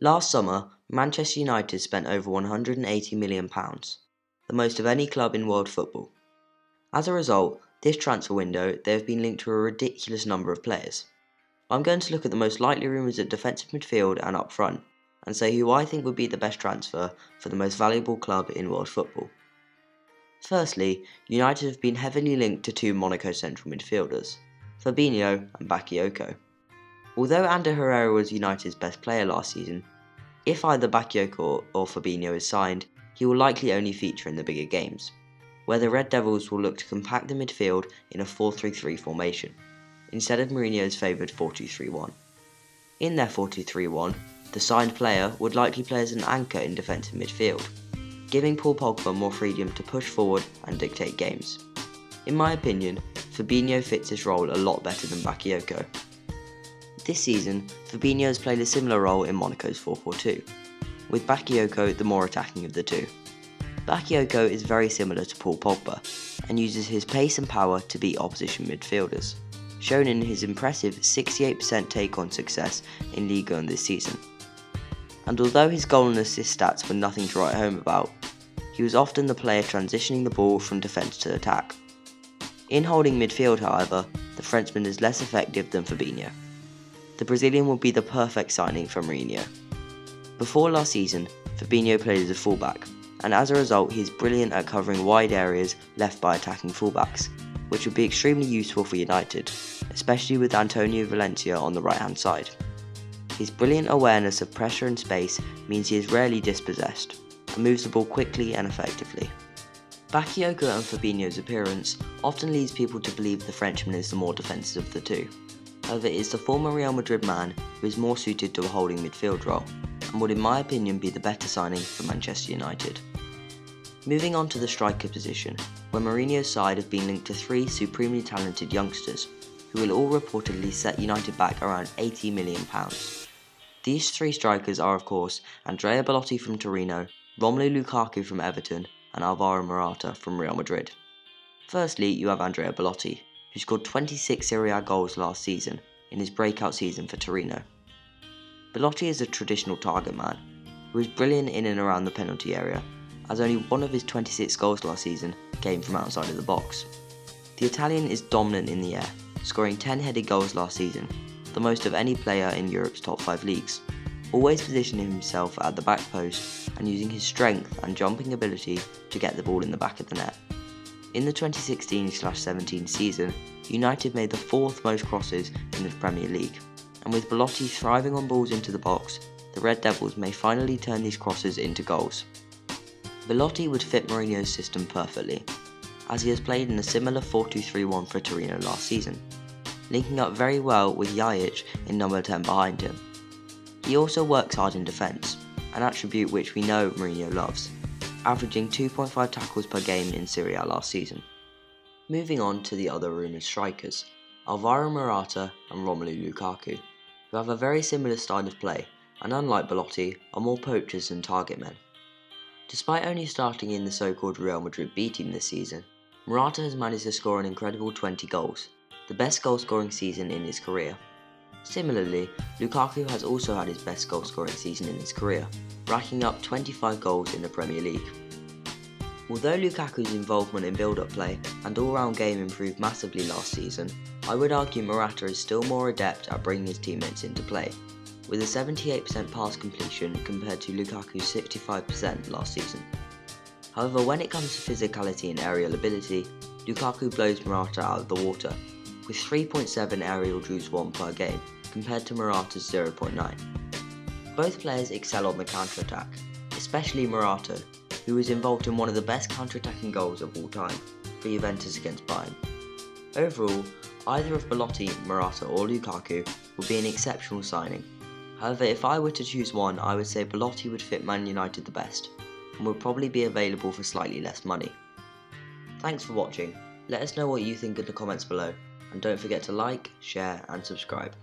Last summer, Manchester United spent over £180 million, the most of any club in world football. As a result, this transfer window they have been linked to a ridiculous number of players. I'm going to look at the most likely rumours at defensive midfield and up front, and say who I think would be the best transfer for the most valuable club in world football. Firstly, United have been heavily linked to two Monaco central midfielders, Fabinho and Bakayoko. Although Ander Herrera was United's best player last season, if either Bakayoko or Fabinho is signed, he will likely only feature in the bigger games, where the Red Devils will look to compact the midfield in a 4-3-3 formation, instead of Mourinho's favoured 4-2-3-1. In their 4-2-3-1, the signed player would likely play as an anchor in defensive midfield, giving Paul Pogba more freedom to push forward and dictate games. In my opinion, Fabinho fits this role a lot better than Bakayoko. This season, Fabinho has played a similar role in Monaco's 4-4-2, with Bakayoko the more attacking of the two. Bakayoko is very similar to Paul Pogba, and uses his pace and power to beat opposition midfielders, shown in his impressive 68% take-on success in Ligue 1 this season. And although his goal and assist stats were nothing to write home about, he was often the player transitioning the ball from defence to attack. In holding midfield, however, the Frenchman is less effective than Fabinho. The Brazilian would be the perfect signing for Mourinho. Before last season, Fabinho played as a fullback, and as a result he is brilliant at covering wide areas left by attacking fullbacks, which would be extremely useful for United, especially with Antonio Valencia on the right hand side. His brilliant awareness of pressure and space means he is rarely dispossessed, and moves the ball quickly and effectively. Bakayoko and Fabinho's appearance often leads people to believe the Frenchman is the more defensive of the two. However, it is the former Real Madrid man who is more suited to a holding midfield role, and would in my opinion be the better signing for Manchester United. Moving on to the striker position, where Mourinho's side have been linked to three supremely talented youngsters, who will all reportedly set United back around £80 million. These three strikers are of course Andrea Belotti from Torino, Romelu Lukaku from Everton, and Alvaro Morata from Real Madrid. Firstly, you have Andrea Belotti, who scored 26 Serie A goals last season in his breakout season for Torino. Belotti is a traditional target man, who is brilliant in and around the penalty area, as only one of his 26 goals last season came from outside of the box. The Italian is dominant in the air, scoring 10 headed goals last season, the most of any player in Europe's top 5 leagues, always positioning himself at the back post and using his strength and jumping ability to get the ball in the back of the net. In the 2016-17 season, United made the 4th most crosses in the Premier League, and with Belotti thriving on balls into the box, the Red Devils may finally turn these crosses into goals. Belotti would fit Mourinho's system perfectly, as he has played in a similar 4-2-3-1 for Torino last season, linking up very well with HITC in number 10 behind him. He also works hard in defence, an attribute which we know Mourinho loves, averaging 2.5 tackles per game in Serie A last season. Moving on to the other rumoured strikers, Alvaro Morata and Romelu Lukaku, who have a very similar style of play, and unlike Belotti, are more poachers than target men. Despite only starting in the so-called Real Madrid B team this season, Morata has managed to score an incredible 20 goals, the best goal-scoring season in his career. Similarly, Lukaku has also had his best goal-scoring season in his career, racking up 25 goals in the Premier League. Although Lukaku's involvement in build-up play and all-round game improved massively last season, I would argue Morata is still more adept at bringing his teammates into play, with a 78% pass completion compared to Lukaku's 65% last season. However, when it comes to physicality and aerial ability, Lukaku blows Morata out of the water, with 3.7 aerial duels won per game, compared to Morata's 0.9. Both players excel on the counter-attack, especially Morata, who was involved in one of the best counter-attacking goals of all time, for Juventus against Bayern. Overall, either of Belotti, Morata or Lukaku would be an exceptional signing. However, if I were to choose one, I would say Belotti would fit Man United the best, and would probably be available for slightly less money. Thanks for watching, let us know what you think in the comments below, and don't forget to like, share and subscribe.